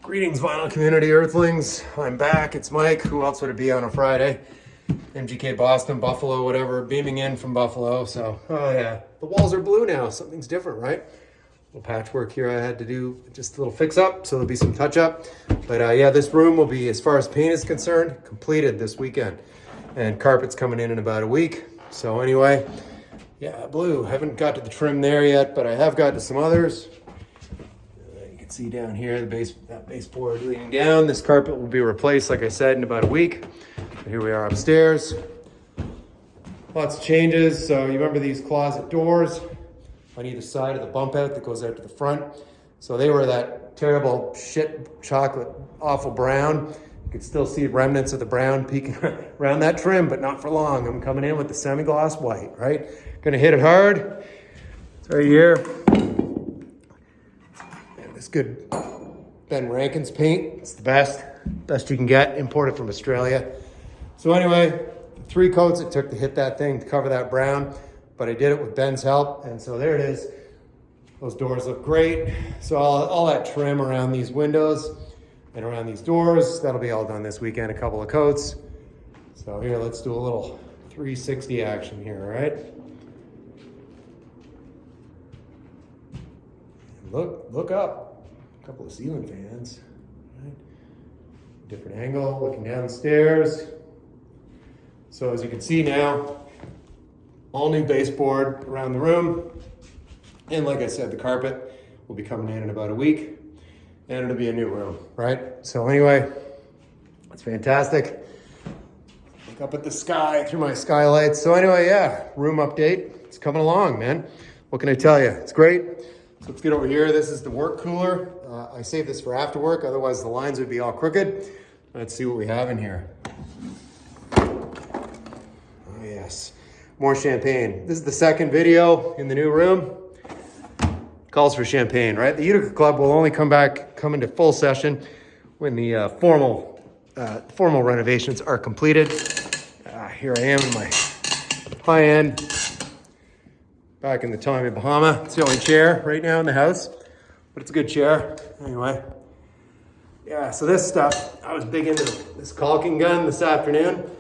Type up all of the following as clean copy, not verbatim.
Greetings, vinyl community earthlings. I'm back. It's Mike. Who else would it be on a Friday? MGK Boston, Buffalo, whatever, beaming in from Buffalo. So, oh yeah, the walls are blue now. Something's different, right? Little patchwork here I had to do, just a little fix up, so there'll be some touch up. But yeah, this room will be, as far as paint is concerned, completed this weekend. And carpet's coming in about a week. So anyway, yeah, blue. Haven't got to the trim there yet, but I have got to some others. You can see down here, that baseboard leading down. This carpet will be replaced, like I said, in about a week. But here we are upstairs. Lots of changes. So you remember these closet doors on either side of the bump out that goes out to the front. So they were that terrible shit chocolate, awful brown. You could still see remnants of the brown peeking around that trim, but not for long. I'm coming in with the semi-gloss white, right? Gonna hit it hard. It's right here. And this good Ben Rankins paint. It's the best you can get, imported from Australia. So anyway, 3 coats it took to hit that thing to cover that brown, but I did it with Ben's help, and so there it is. Those doors look great. So all that trim around these windows and around these doors, that'll be all done this weekend, a couple of coats. So here, let's do a little 360 action here, all right? Look up, a couple of ceiling fans, right? Different angle, looking downstairs. So as you can see now, all new baseboard around the room. And like I said, the carpet will be coming in about a week and it'll be a new room, right? So anyway, it's fantastic. Look up at the sky through my skylights. So anyway, yeah, room update. It's coming along, man. What can I tell you? It's great. So let's get over here. This is the work cooler. I saved this for after work, otherwise the lines would be all crooked. Let's see what we have in here. Oh yes, more champagne. This is the second video in the new room. Calls for champagne, right? The Utica Club will only come into full session when the formal renovations are completed. Here I am in my high-end, back in the Tommy Bahama. It's the only chair right now in the house, but it's a good chair. Anyway, yeah, so this stuff, I was big into this caulking gun this afternoon.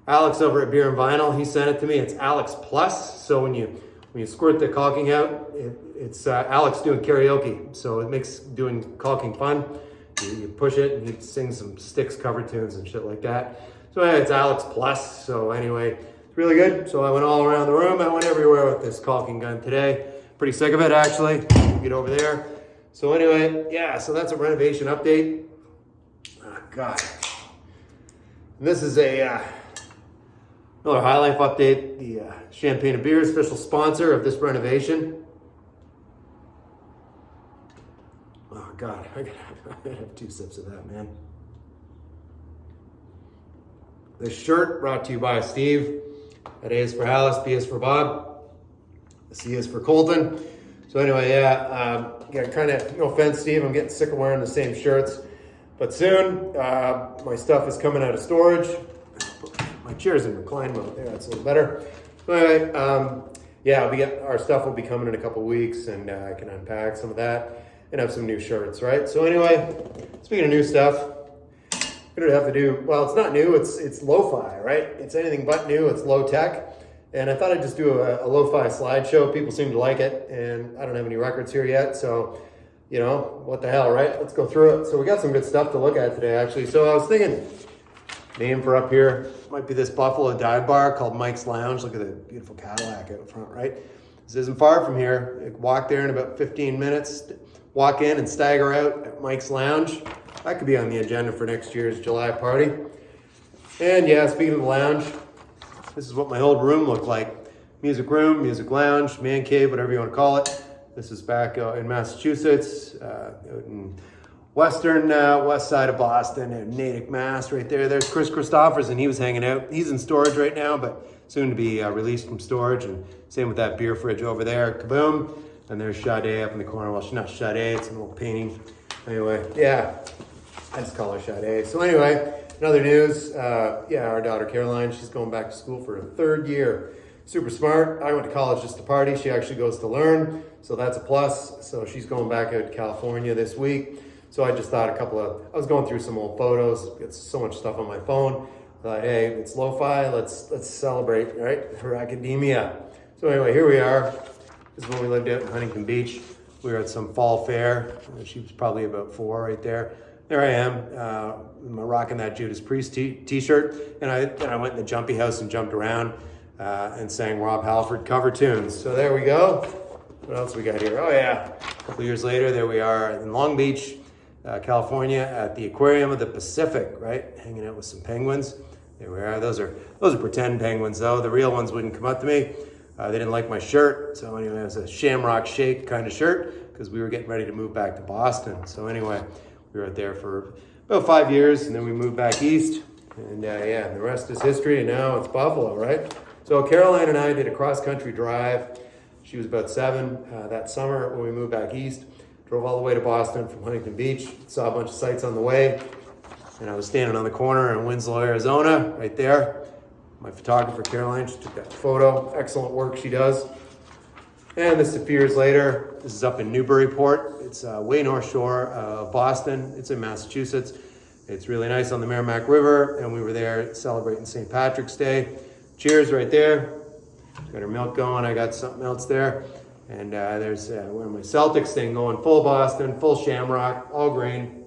Alex over at Beer and Vinyl, he sent it to me. It's Alex Plus, so when you squirt the caulking out, it's Alex doing karaoke, so it makes doing caulking fun. You push it and he sings some Styx cover tunes and shit like that. So anyway, it's Alex Plus, so anyway, it's really good. So I went all around the room, I went everywhere with this caulking gun today. Pretty sick of it, actually. Get over there. So anyway, yeah, so that's a renovation update. Oh, God. And this is another High Life update. The Champagne and Beer official sponsor of this renovation. Oh God, I gotta have 2 sips of that, man. This shirt brought to you by Steve. That A is for Alice, B is for Bob, the C is for Colton. So anyway, yeah, kind of, no offense, Steve, I'm getting sick of wearing the same shirts. But soon, my stuff is coming out of storage. My chair's in recline mode there, that's a little better. So anyway, yeah, our stuff will be coming in a couple weeks, and I can unpack some of that and have some new shirts, right? So anyway, speaking of new stuff, I'm gonna have to do, well, it's not new, it's lo-fi, right? It's anything but new, it's low tech. And I thought I'd just do a lo-fi slideshow. People seem to like it, and I don't have any records here yet, so, you know, what the hell, right? Let's go through it. So we got some good stuff to look at today, actually. So I was thinking, name for up here might be this Buffalo dive bar called Mike's Lounge. Look at the beautiful Cadillac out front, right? This isn't far from here. You can walk there in about 15 minutes, walk in and stagger out at Mike's Lounge. That could be on the agenda for next year's July party. And yeah, speaking of the lounge, this is what my old room looked like. Music room, music lounge, man cave, whatever you want to call it. This is back in Massachusetts, out in west side of Boston, in Natick, Mass, right there. There's Chris Christopherson. He was hanging out. He's in storage right now, but soon to be released from storage. And same with that beer fridge over there. Kaboom. And there's Sade up in the corner. Well, she's not Sade. It's an old painting. Anyway, yeah, I just call her Sade. So anyway, in other news, yeah, our daughter Caroline, she's going back to school for her 3rd year. Super smart. I went to college just to party. She actually goes to learn, so that's a plus. So she's going back out to California this week. So I just thought I was going through some old photos, got so much stuff on my phone. I thought, hey, it's lo-fi, let's celebrate, right? Her academia. So anyway, here we are. This is when we lived out in Huntington Beach. We were at some fall fair. She was probably about 4 right there. There I am, I'm rocking that Judas Priest t-shirt. And I went in the jumpy house and jumped around and sang Rob Halford cover tunes. So there we go. What else we got here? Oh yeah, a couple years later, there we are in Long Beach, California, at the Aquarium of the Pacific, right? Hanging out with some penguins. There we are. Those are pretend penguins, though. The real ones wouldn't come up to me. They didn't like my shirt. So anyway, it was a Shamrock Shake kind of shirt because we were getting ready to move back to Boston. So anyway, we were out there for about 5 years, and then we moved back east. And yeah, the rest is history, and now it's Buffalo, right? So Caroline and I did a cross-country drive. She was about 7 that summer when we moved back east. Drove all the way to Boston from Huntington Beach. Saw a bunch of sights on the way. And I was standing on the corner in Winslow, Arizona, right there. My photographer, Caroline, she took that photo. Excellent work she does. And this is a few years later. This is up in Newburyport. It's way north shore of Boston. It's in Massachusetts. It's really nice on the Merrimack River. And we were there celebrating St. Patrick's Day. Cheers right there. Got our milk going. I got something else there. And there's wearing my Celtics thing going, full Boston, full Shamrock, all green.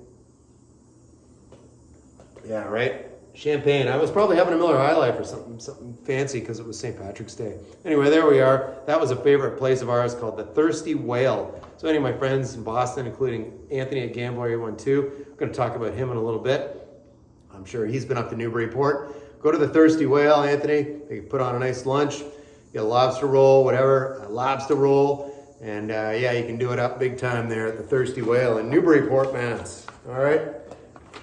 Yeah, right? Champagne. I was probably having a Miller High Life or something fancy because it was St. Patrick's Day. Anyway, there we are. That was a favorite place of ours called the Thirsty Whale. So any of my friends in Boston, including Anthony at Gambler 1-2, I'm going to talk about him in a little bit. I'm sure he's been up to Newburyport. Go to the Thirsty Whale, Anthony. They can put on a nice lunch. Get a lobster roll, whatever, a lobster roll. And yeah, you can do it up big time there at the Thirsty Whale in Newburyport, Mass. All right,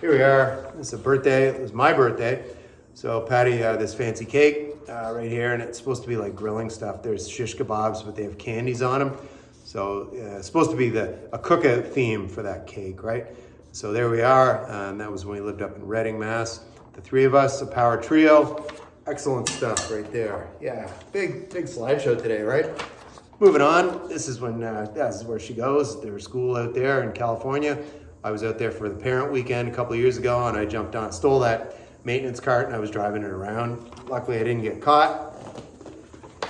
here we are. It's a birthday. It was my birthday. So Patty, this fancy cake right here, and it's supposed to be like grilling stuff. There's shish kebabs, but they have candies on them. So it's supposed to be a cookout theme for that cake, right? So there we are. That was when we lived up in Reading, Mass. The three of us, a power trio. Excellent stuff right there. Yeah, big slideshow today, right? Moving on, this is when, that's where she goes. There's school out there in California. I was out there for the parent weekend a couple of years ago, and I jumped on, stole that maintenance cart, and I was driving it around. Luckily, I didn't get caught.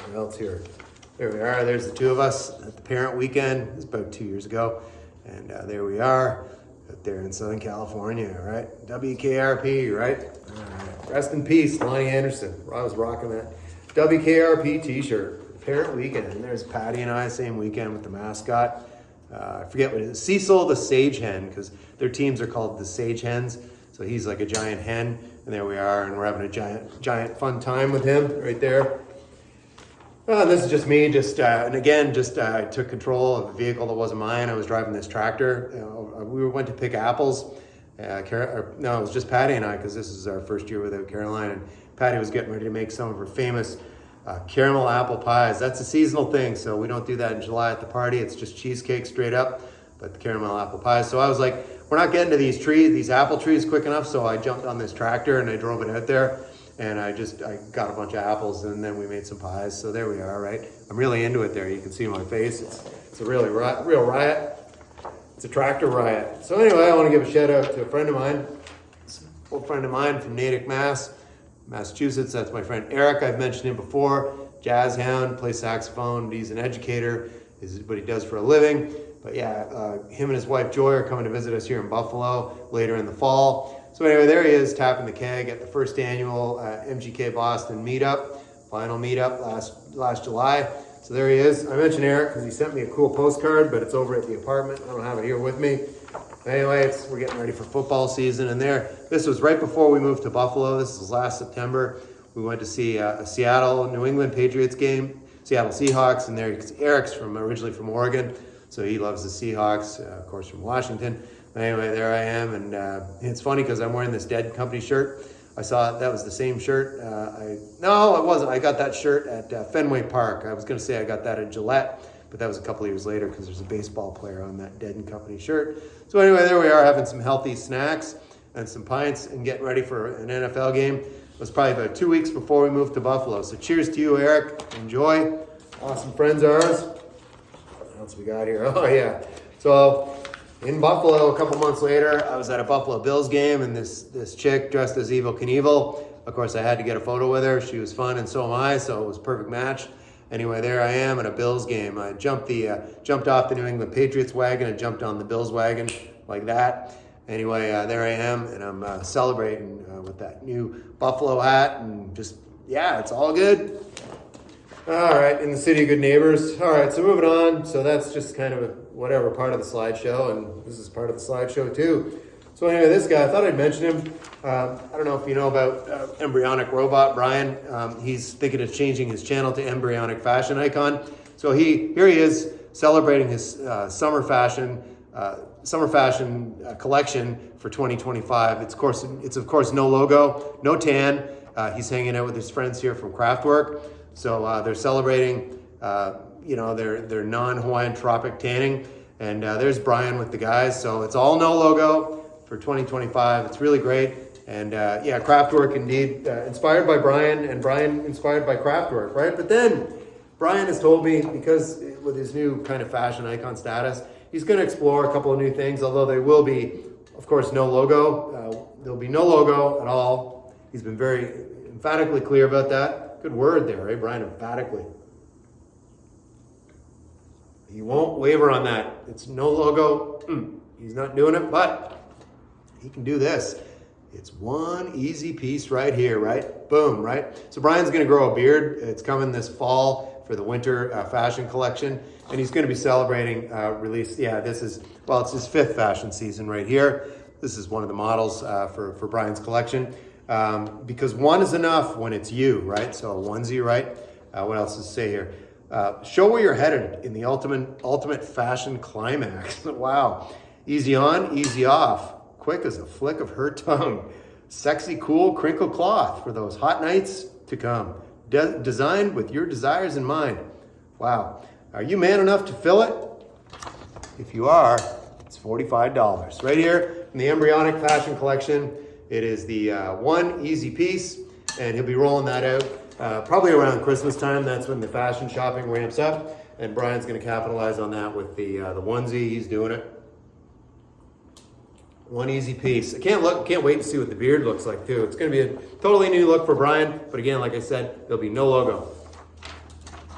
What else here? There we are. There's the two of us at the parent weekend. It was about 2 years ago. And there we are out there in Southern California, right? WKRP, right? All right. Rest in peace, Lonnie Anderson. I was rocking that WKRP t-shirt, parent weekend. And there's Patty and I, same weekend with the mascot. I forget what it is. Cecil the Sage Hen, because their teams are called the Sage Hens. So he's like a giant hen. And there we are, and we're having a giant fun time with him right there. This is just me, and again, I took control of a vehicle that wasn't mine. I was driving this tractor. We went to pick apples. It was just Patty and I, because this is our first year without Caroline. And Patty was getting ready to make some of her famous caramel apple pies. That's a seasonal thing, so we don't do that in July at the party. It's just cheesecake straight up, but the caramel apple pies. So I was like, we're not getting to these apple trees quick enough, so I jumped on this tractor and I drove it out there. And I got a bunch of apples, and then we made some pies. So there we are, right? I'm really into it there. You can see my face. It's a real riot. It's a tractor riot. So anyway, I want to give a shout out to a friend of mine, an old friend of mine from Natick, Massachusetts. That's my friend Eric. I've mentioned him before. Jazz hound, plays saxophone. He's an educator. This is what he does for a living. But yeah, him and his wife Joy are coming to visit us here in Buffalo later in the fall. So anyway, there he is, tapping the keg at the first annual MGK Boston meetup, final meetup last July. So there he is. I mentioned Eric because he sent me a cool postcard, but it's over at the apartment. I don't have it here with me. Anyway, we're getting ready for football season, and this was right before we moved to Buffalo. This was last September. We went to see a Seattle New England Patriots game, Seattle Seahawks, and Eric's originally from Oregon, so he loves the Seahawks, of course, from Washington. Anyway, there I am, and it's funny because I'm wearing this Dead Company shirt. I saw that was the same shirt. No, it wasn't. I got that shirt at Fenway Park. I was going to say I got that at Gillette, but that was a couple of years later because there's a baseball player on that Dead Company shirt. So anyway, there we are having some healthy snacks and some pints and getting ready for an NFL game. It was probably about 2 weeks before we moved to Buffalo. So cheers to you, Eric. Enjoy. Awesome friends of ours. What else we got here? Oh, yeah. So In Buffalo, a couple months later, I was at a Buffalo Bills game, and this chick dressed as Evel Knievel. Of course, I had to get a photo with her. She was fun, and so am I, so it was a perfect match. Anyway, there I am at a Bills game. I jumped off the New England Patriots wagon and jumped on the Bills wagon like that. Anyway, there I am, and I'm celebrating with that new Buffalo hat, and just, yeah, it's all good. All right, in the city of good neighbors. All right, so moving on. So that's just kind of whatever part of the slideshow, and this is part of the slideshow too. So anyway, this guy, I thought I'd mention him. I don't know if you know about Embryonic Robot, Brian. He's thinking of changing his channel to Embryonic Fashion Icon. So here he is celebrating his summer fashion collection for 2025. It's of course no logo, no tan. He's hanging out with his friends here from Craftwork. So they're celebrating, their non-Hawaiian tropic tanning. And there's Brian with the guys. So it's all no logo for 2025. It's really great. And Craftwork indeed, inspired by Brian, and Brian inspired by Craftwork, right? But then Brian has told me, because with his new kind of fashion icon status, he's going to explore a couple of new things, although they will be, of course, no logo. There'll be no logo at all. He's been very emphatically clear about that. Good word there, right, Brian? Emphatically. He won't waver on that. It's no logo. He's not doing it, but he can do this. It's one easy piece right here, right? Boom, right? So Brian's going to grow a beard. It's coming this fall for the winter fashion collection, and he's going to be celebrating release. Yeah, it's his 5th fashion season right here. This is one of the models for Brian's collection, because one is enough when it's you, right? So a onesie, right? What else to say here? Show where you're headed in the ultimate fashion climax. Wow. Easy on, easy off. Quick as a flick of her tongue. Sexy, cool, crinkled cloth for those hot nights to come. Designed with your desires in mind. Wow. Are you man enough to fill it? If you are, it's $45. Right here in the Embryonic Fashion Collection. It is the one easy piece, and he'll be rolling that out probably around Christmas time. That's when the fashion shopping ramps up, and Brian's going to capitalize on that with the onesie. He's doing it. One easy piece. I can't wait to see what the beard looks like too. It's going to be a totally new look for Brian, but again, like I said, there'll be no logo.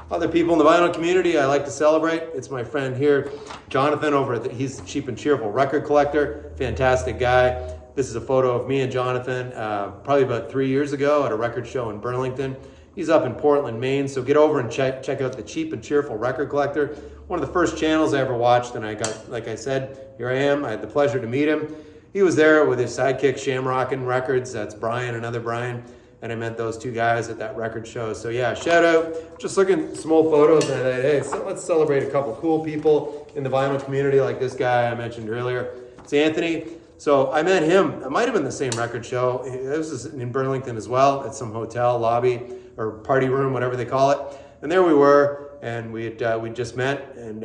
Other people in the vinyl community I like to celebrate. It's my friend here, Jonathan, he's the Cheap and Cheerful record collector. Fantastic guy. This is a photo of me and Jonathan probably about 3 years ago at a record show in Burlington. He's up in Portland, Maine, so get over and check out the Cheap and Cheerful record collector. One of the first channels I ever watched, and I got, like I said, here I am. I had the pleasure to meet him. He was there with his sidekick Shamrockin' Records. That's Brian, another Brian. And I met those two guys at that record show. So yeah, shout out. Just looking at some old photos, and hey, so let's celebrate a couple cool people in the vinyl community, like this guy I mentioned earlier. It's Anthony. So I met him. It might have been the same record show. This was in Burlington as well, at some hotel lobby or party room, whatever they call it. And there we were, and we just met, and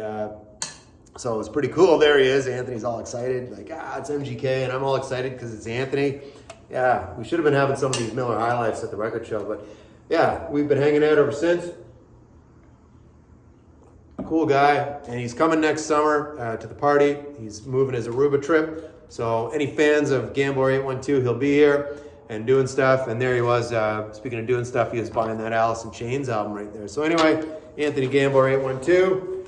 so it was pretty cool. There he is. Anthony's all excited, like, it's MGK, and I'm all excited because it's Anthony. Yeah, we should have been having some of these Miller High Lifes at the record show, but yeah, we've been hanging out ever since. Cool guy, and he's coming next summer to the party. He's moving his Aruba trip. So any fans of Gambler 812, he'll be here and doing stuff. And there he was, speaking of doing stuff, he was buying that Alice in Chains album right there. So anyway, Anthony Gambler 812,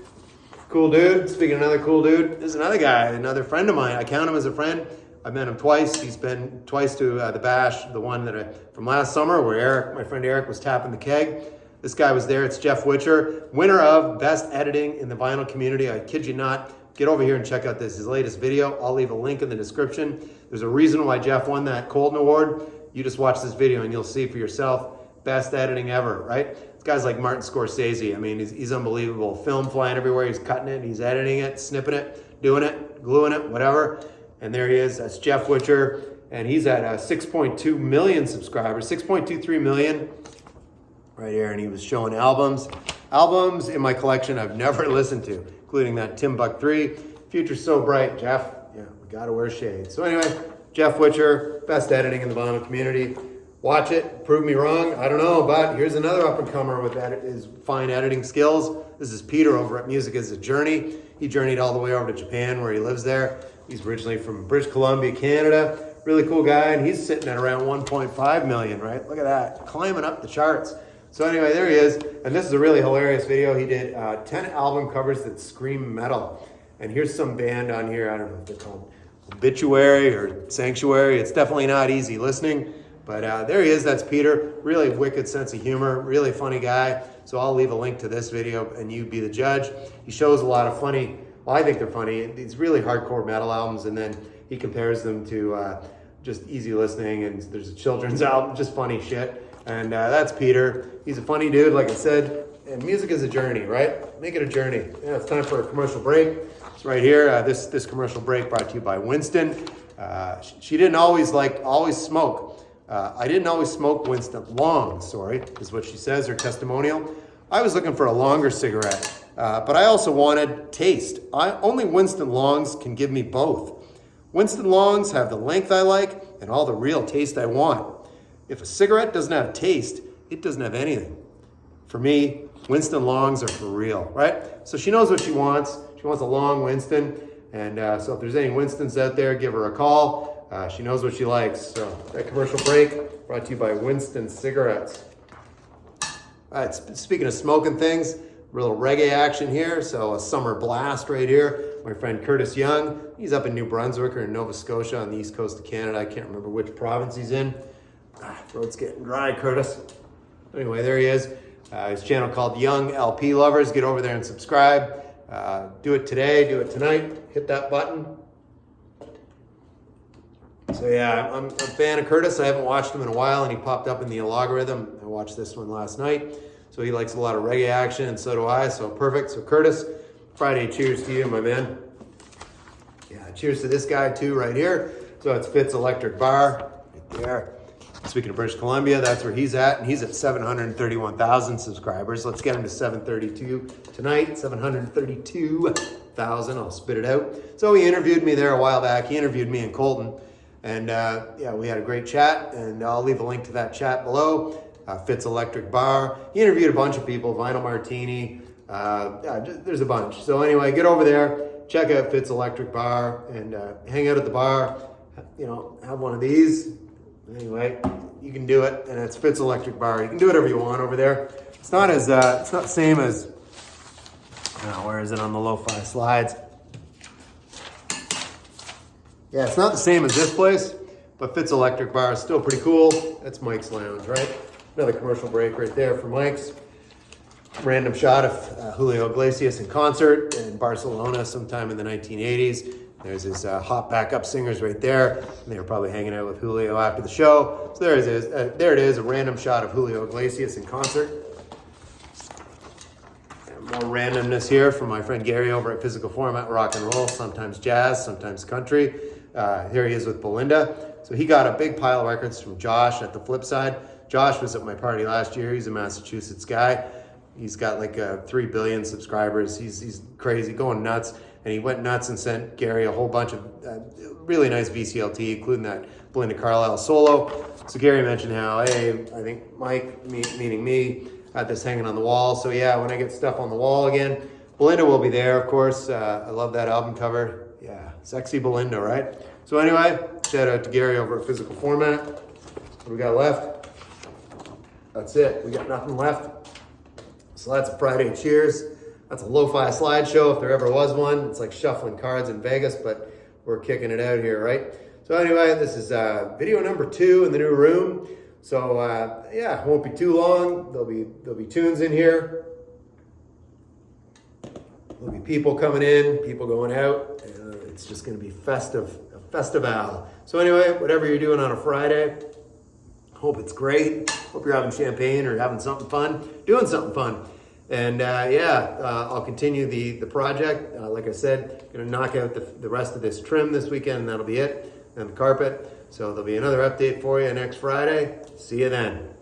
cool dude. Speaking of another cool dude, there's another guy, another friend of mine. I count him as a friend. I met him twice. He's been twice to the Bash, the one that from last summer where my friend Eric was tapping the keg. This guy was there. It's Jeff Witcher, winner of Best Editing in the Vinyl Community. I kid you not. Get over here and check out his latest video. I'll leave a link in the description. There's a reason why Jeff won that Colton Award. You just watch this video and you'll see for yourself. Best editing ever, right? This guy's like Martin Scorsese. I mean, he's unbelievable. Film flying everywhere. He's cutting it. He's editing it, snipping it, doing it, gluing it, whatever. And there he is. That's Jeff Witcher. And he's at 6.2 million subscribers, 6.23 million right here. And he was showing albums in my collection I've never listened to, including that Timbuk 3. Future's so bright, Jeff. Yeah, we gotta wear shades. So anyway, Jeff Witcher, best editing in the vinyl community. Watch it, prove me wrong. I don't know, but here's another up-and-comer with his fine editing skills. This is Peter over at Music is a Journey. He journeyed all the way over to Japan where he lives there. He's originally from British Columbia, Canada. Really cool guy, and he's sitting at around 1.5 million, right? Look at that, climbing up the charts. So anyway, there he is, and this is a really hilarious video. He did 10 album covers that scream metal. And here's some band on here, I don't know if they're called Obituary or Sanctuary. It's definitely not easy listening, but there he is, that's Peter. Really wicked sense of humor, really funny guy. So I'll leave a link to this video and you be the judge. He shows a lot of funny, well, I think they're funny, these really hardcore metal albums, and then he compares them to just easy listening, and there's a children's album, just funny shit. And that's Peter. He's a funny dude, like I said, and music is a journey, right? Make it a journey. Yeah, it's time for a commercial break. It's right here. This commercial break brought to you by Winston. She didn't always smoke. I didn't always smoke Winston Long, is what she says, her testimonial. I was looking for a longer cigarette, but I also wanted taste. Only Winston Longs can give me both. Winston Longs have the length I like and all the real taste I want. If a cigarette doesn't have taste, it doesn't have anything. For me, Winston Longs are for real, right? So she knows what she wants. She wants a long Winston. And so if there's any Winstons out there, give her a call. She knows what she likes. So that commercial break brought to you by Winston Cigarettes. All right, speaking of smoking things, a little reggae action here. So a summer blast right here. My friend Curtis Young, he's up in New Brunswick or in Nova Scotia on the east coast of Canada. I can't remember which province he's in. Throat's getting dry, Curtis. Anyway, there he is. His channel called Young LP Lovers. Get over there and subscribe. Do it today, do it tonight. Hit that button. So yeah, I'm a fan of Curtis. I haven't watched him in a while, and he popped up in the algorithm. I watched this one last night. So he likes a lot of reggae action, and so do I. So perfect. So Curtis, Friday cheers to you, my man. Yeah, cheers to this guy too, right here. So it's Fitz Electric Bar, right there. Speaking of British Columbia, that's where he's at, and he's at 731,000 subscribers. Let's get him to 732 tonight, 732,000. I'll spit it out. So he interviewed me there a while back. He interviewed me in Colton, and yeah, we had a great chat, and I'll leave a link to that chat below. Fitz Electric Bar. He interviewed a bunch of people, Vinyl Martini. Yeah, there's a bunch. So anyway, get over there, check out Fitz Electric Bar, and hang out at the bar. You know, have one of these. Anyway, you can do it, and it's Fitz Electric Bar. You can do whatever you want over there. It's not as it's not the same as where is it on the lo-fi slides? Yeah, it's not the same as this place, but Fitz Electric Bar is still pretty cool. That's Mike's Lounge, right? Another commercial break right there for Mike's. Random shot of Julio Iglesias in concert in Barcelona sometime in the 1980s. There's his hot backup singers right there. And they were probably hanging out with Julio after the show. So there it is, a random shot of Julio Iglesias in concert. And more randomness here from my friend Gary over at Physical Format Rock and Roll, sometimes jazz, sometimes country. Here he is with Belinda. So he got a big pile of records from Josh at the flip side. Josh was at my party last year. He's a Massachusetts guy. He's got like 3 billion subscribers. He's crazy, going nuts. And he went nuts and sent Gary a whole bunch of really nice VCLT, including that Belinda Carlisle solo. So Gary mentioned how, hey, I think Mike, meaning me, had this hanging on the wall. So yeah, when I get stuff on the wall again, Belinda will be there, of course. I love that album cover. Yeah, sexy Belinda, right? So anyway, shout out to Gary over at Physical Format. What do we got left? That's it. We got nothing left. So that's a Friday cheers. That's a lo-fi slideshow if there ever was one. It's like shuffling cards in Vegas, but we're kicking it out here, right? So anyway, this is video number 2 in the new room. So yeah, it won't be too long. There'll be tunes in here. There'll be people coming in, people going out. It's just going to be festive, a festival. So anyway, whatever you're doing on a Friday, hope it's great. Hope you're having champagne or having something fun, doing something fun. And yeah, I'll continue the project. Like I said, going to knock out the rest of this trim this weekend, and that'll be it, and the carpet. So there'll be another update for you next Friday. See you then.